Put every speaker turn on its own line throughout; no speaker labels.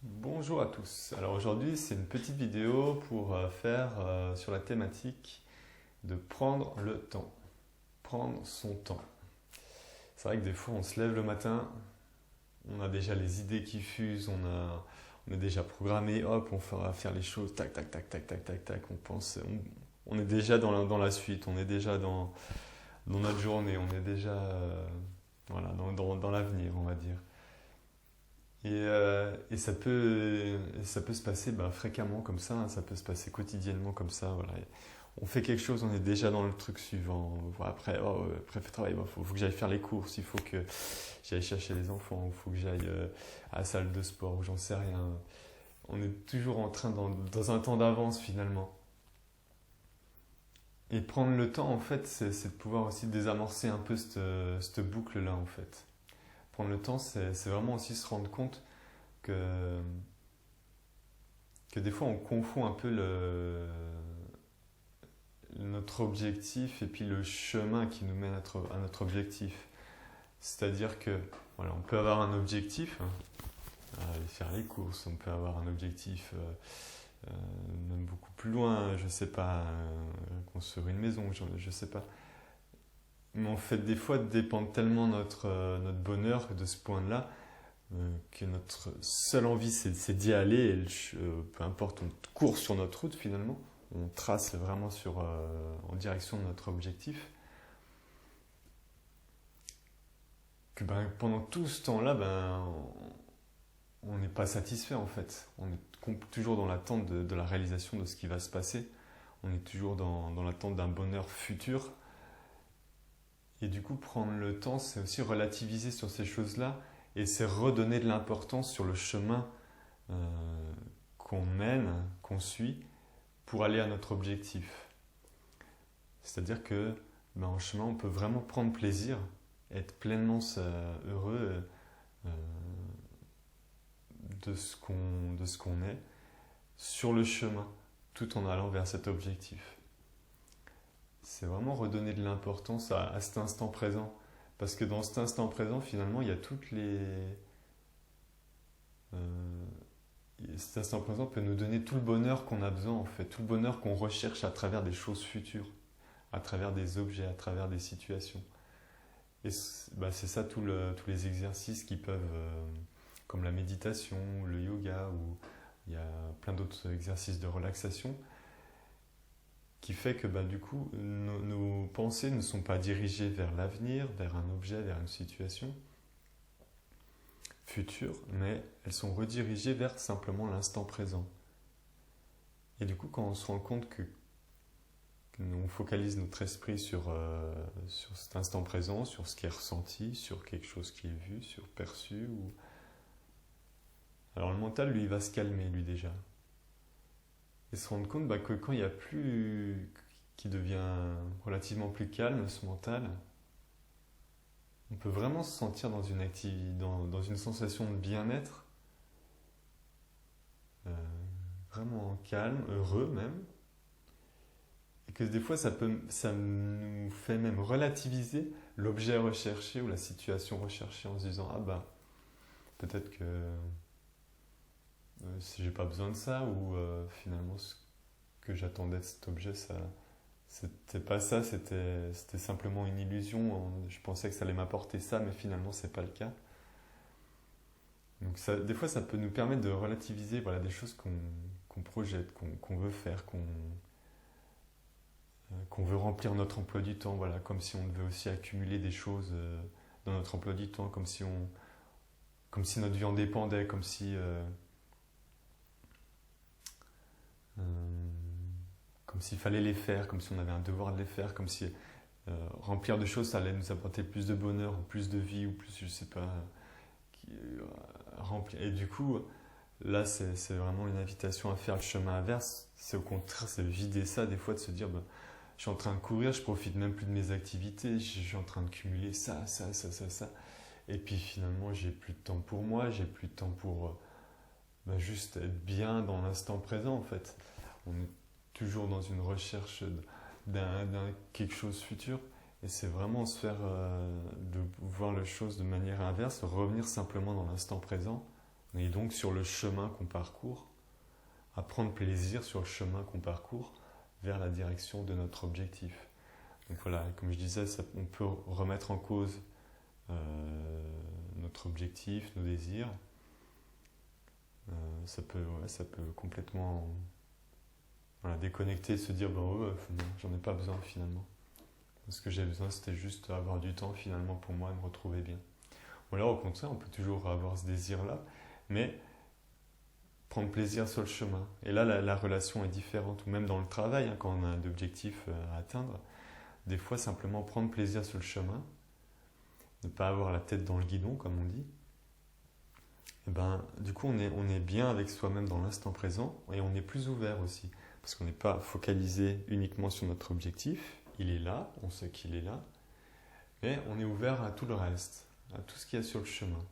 Bonjour à tous. Alors aujourd'hui, c'est une petite vidéo pour faire sur la thématique de prendre le temps, prendre son temps. C'est vrai que des fois, on se lève le matin, on a déjà les idées qui fusent, on est déjà programmé, hop, on va faire les choses, tac, tac, tac, tac, tac, tac, tac, on pense, on est déjà dans la suite, on est déjà dans notre journée, on est déjà voilà, dans l'avenir, on va dire. Et ça peut se passer fréquemment comme ça, hein, ça peut se passer quotidiennement comme ça. Voilà. On fait quelque chose, on est déjà dans le truc suivant. Voilà, après le travail, faut que j'aille faire les courses, il faut que j'aille chercher les enfants, il faut que j'aille à la salle de sport, ou j'en sais rien. On est toujours en train dans un temps d'avance finalement. Et prendre le temps, en fait, c'est de pouvoir aussi désamorcer un peu cette boucle-là, en fait. Prendre le temps, c'est vraiment aussi se rendre compte que, que des fois on confond un peu notre objectif et puis le chemin qui nous mène à notre objectif. C'est-à-dire que voilà, on peut avoir un objectif, hein, aller faire les courses, on peut avoir un objectif même beaucoup plus loin, je sais pas, construire une maison, je sais pas. Mais en fait, des fois, dépend tellement notre bonheur de ce point-là que notre seule envie c'est d'y aller, et peu importe, on court sur notre route finalement, on trace vraiment en direction de notre objectif, que pendant tout ce temps-là, on n'est pas satisfait en fait. On est toujours dans l'attente de la réalisation de ce qui va se passer, on est toujours dans l'attente d'un bonheur futur. Et du coup, prendre le temps, c'est aussi relativiser sur ces choses-là et c'est redonner de l'importance sur le chemin euh, qu'on mène, qu'on suit pour aller à notre objectif. C'est-à-dire que en chemin, on peut vraiment prendre plaisir, être pleinement heureux euh, de ce qu'on est sur le chemin, tout en allant vers cet objectif. C'est vraiment redonner de l'importance à cet instant présent. Parce que dans cet instant présent, finalement, il y a toutes les... euh, cet instant présent peut nous donner tout le bonheur qu'on a besoin, en fait, tout le bonheur qu'on recherche à travers des choses futures, à travers des objets, à travers des situations. Et c'est ça tous les exercices qui peuvent, comme la méditation, le yoga, ou il y a plein d'autres exercices de relaxation, qui fait que du coup, nos pensées ne sont pas dirigées vers l'avenir, vers un objet, vers une situation future, mais elles sont redirigées vers simplement l'instant présent. Et du coup, quand on se rend compte que on focalise notre esprit sur cet instant présent, sur ce qui est ressenti, sur quelque chose qui est vu, sur perçu, alors le mental, lui, il va se calmer, lui déjà. Et se rendre compte que quand il n'y a plus, qui devient relativement plus calme, ce mental, on peut vraiment se sentir dans une sensation de bien-être, euh, vraiment calme, heureux même, et que des fois ça nous fait même relativiser l'objet recherché ou la situation recherchée en se disant peut-être que si j'ai pas besoin de ça, ou finalement ce que j'attendais de cet objet, c'était pas ça, c'était simplement une illusion. Je pensais que ça allait m'apporter ça, mais finalement c'est pas le cas. Donc des fois, ça peut nous permettre de relativiser, voilà, des choses qu'on projette, qu'on veut faire, qu'on veut remplir notre emploi du temps, voilà, comme si on devait aussi accumuler des choses dans notre emploi du temps, comme si notre vie en dépendait, euh, comme s'il fallait les faire, comme si on avait un devoir de les faire, comme si remplir de choses, ça allait nous apporter plus de bonheur, ou plus de vie, ou plus, je sais pas, remplir. Et du coup, là, c'est vraiment une invitation à faire le chemin inverse. C'est au contraire, c'est vider ça, des fois, de se dire, je suis en train de courir, je profite même plus de mes activités, je suis en train de cumuler ça, ça, ça, ça, ça. Et puis finalement, j'ai plus de temps pour moi, j'ai plus de temps pour juste être bien dans l'instant présent, en fait. On est toujours dans une recherche d'un quelque chose futur. Et c'est vraiment se faire de voir les choses de manière inverse, revenir simplement dans l'instant présent, Et donc sur le chemin qu'on parcourt, à prendre plaisir sur le chemin qu'on parcourt vers la direction de notre objectif. Donc voilà, comme je disais, on peut remettre en cause notre objectif, nos désirs. Ça peut complètement déconnecter, se dire non, j'en ai pas besoin finalement. Ce que j'ai besoin, c'était juste avoir du temps finalement pour moi, me retrouver bien. Ou alors au contraire, on peut toujours avoir ce désir-là, mais prendre plaisir sur le chemin. Et là, la relation est différente, ou même dans le travail, quand on a un objectif à atteindre, des fois simplement prendre plaisir sur le chemin, ne pas avoir la tête dans le guidon, comme on dit. Et du coup, on est bien avec soi-même dans l'instant présent, et on est plus ouvert aussi, parce qu'on n'est pas focalisé uniquement sur notre objectif. Il est là, on sait qu'il est là, mais on est ouvert à tout le reste, à tout ce qu'il y a sur le chemin.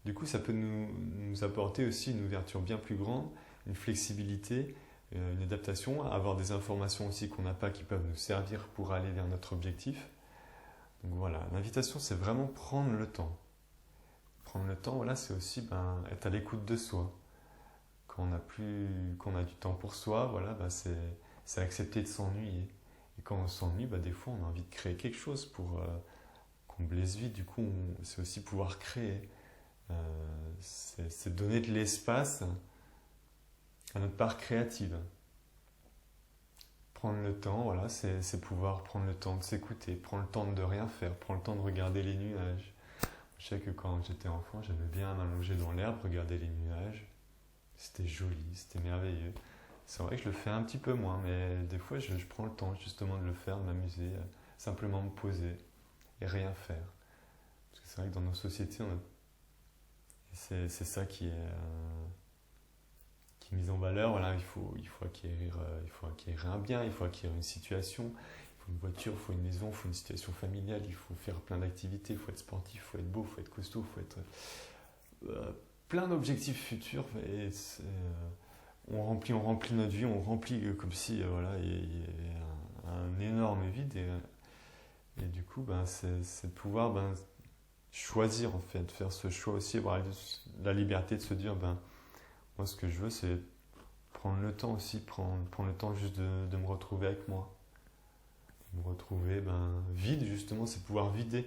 Du coup, ça peut nous apporter aussi une ouverture bien plus grande, une flexibilité, une adaptation, avoir des informations aussi qu'on n'a pas qui peuvent nous servir pour aller vers notre objectif. Donc voilà, l'invitation, c'est vraiment prendre le temps. Prendre le temps, voilà, c'est aussi être à l'écoute de soi. Quand on a du temps pour soi, voilà, c'est accepter de s'ennuyer. Et quand on s'ennuie, des fois, on a envie de créer quelque chose pour combler ce vide. Du coup, c'est aussi pouvoir créer. C'est donner de l'espace à notre part créative. Prendre le temps, voilà, c'est pouvoir prendre le temps de s'écouter, prendre le temps de rien faire, prendre le temps de regarder les nuages. Je sais que quand j'étais enfant, j'aimais bien m'allonger dans l'herbe, regarder les nuages. C'était joli, c'était merveilleux. C'est vrai que je le fais un petit peu moins, mais des fois je prends le temps justement de le faire, de m'amuser, simplement me poser et rien faire. Parce que c'est vrai que dans nos sociétés, c'est ça qui est mis en valeur. Voilà, il faut acquérir un bien, il faut acquérir une situation, il faut une voiture, il faut une maison, il faut une situation familiale, il faut faire plein d'activités, il faut être sportif, il faut être beau, il faut être costaud, il faut être plein d'objectifs futurs. Et on remplit notre vie, on remplit comme si il y a un énorme vide. Et du coup, c'est de pouvoir choisir en fait, faire ce choix aussi, avoir la liberté de se dire moi ce que je veux c'est prendre le temps aussi, prendre le temps juste de me retrouver avec moi. Me retrouver vide justement, c'est pouvoir vider.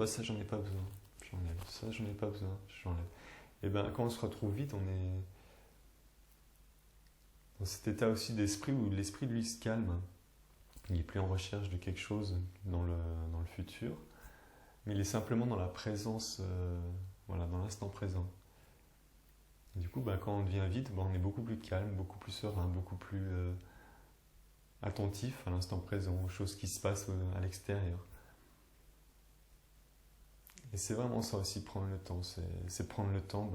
Ça j'en ai pas besoin, j'enlève. Ça j'en ai pas besoin, j'enlève. Et quand on se retrouve vide, on est dans cet état aussi d'esprit où l'esprit lui se calme. Il n'est plus en recherche de quelque chose dans le futur, mais il est simplement dans la présence, dans l'instant présent. Et du coup, quand on devient vide, on est beaucoup plus calme, beaucoup plus serein, beaucoup plus attentif à l'instant présent, aux choses qui se passent à l'extérieur. Et c'est vraiment ça aussi, prendre le temps. C'est prendre le temps,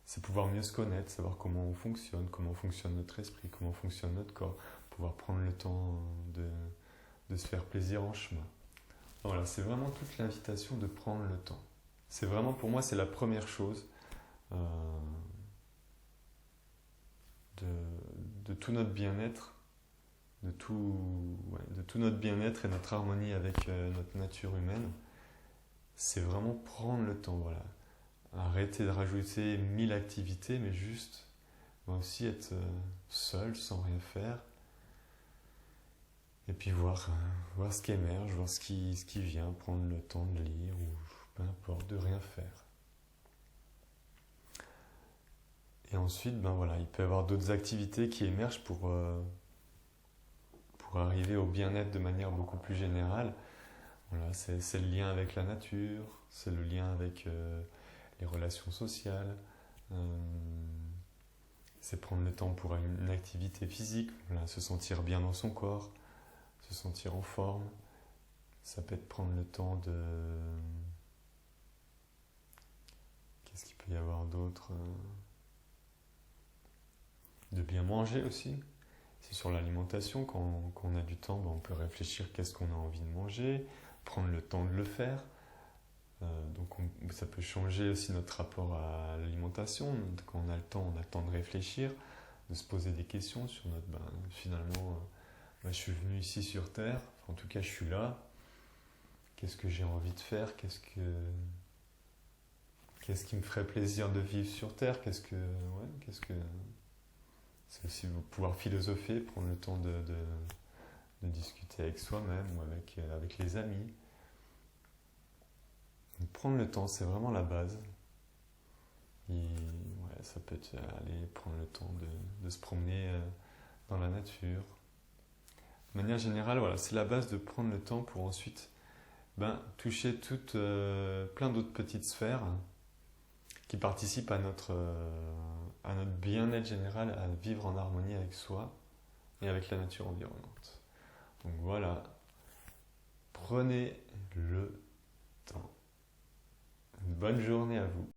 c'est pouvoir mieux se connaître, savoir comment on fonctionne notre esprit, comment fonctionne notre corps, pouvoir prendre le temps de se faire plaisir en chemin. Voilà, c'est vraiment toute l'invitation de prendre le temps. C'est vraiment, pour moi, c'est la première chose de tout notre bien-être, de tout notre bien-être et notre harmonie avec notre nature humaine. C'est vraiment prendre le temps, voilà. Arrêter de rajouter 1000 activités, mais juste aussi être seul, sans rien faire. Et puis voir ce qui émerge, voir ce qui vient, prendre le temps de lire ou peu importe, de rien faire. Et ensuite, il peut y avoir d'autres activités qui émergent pour arriver au bien-être de manière beaucoup plus générale. Voilà, c'est le lien avec la nature, c'est le lien avec les relations sociales, c'est prendre le temps pour une activité physique, se sentir bien dans son corps, se sentir en forme. Ça peut être prendre le temps de... Qu'est-ce qu'il peut y avoir d'autre ? De bien manger aussi. C'est sur l'alimentation, quand on a du temps, on peut réfléchir qu'est-ce qu'on a envie de manger, prendre le temps de le faire. Donc ça peut changer aussi notre rapport à l'alimentation. Quand on a le temps de réfléchir, de se poser des questions sur notre... finalement, je suis venu ici sur Terre, en tout cas je suis là. Qu'est-ce que j'ai envie de faire ? Qu'est-ce qui me ferait plaisir de vivre sur Terre? C'est aussi pouvoir philosopher, prendre le temps de discuter avec soi-même ou avec les amis. Donc, prendre le temps, c'est vraiment la base. Et ouais, ça peut être aller prendre le temps de se promener dans la nature. De manière générale, voilà, c'est la base de prendre le temps pour ensuite toucher plein d'autres petites sphères qui participent à notre bien-être général, à vivre en harmonie avec soi et avec la nature environnante. Donc voilà, prenez le temps. Une bonne journée à vous.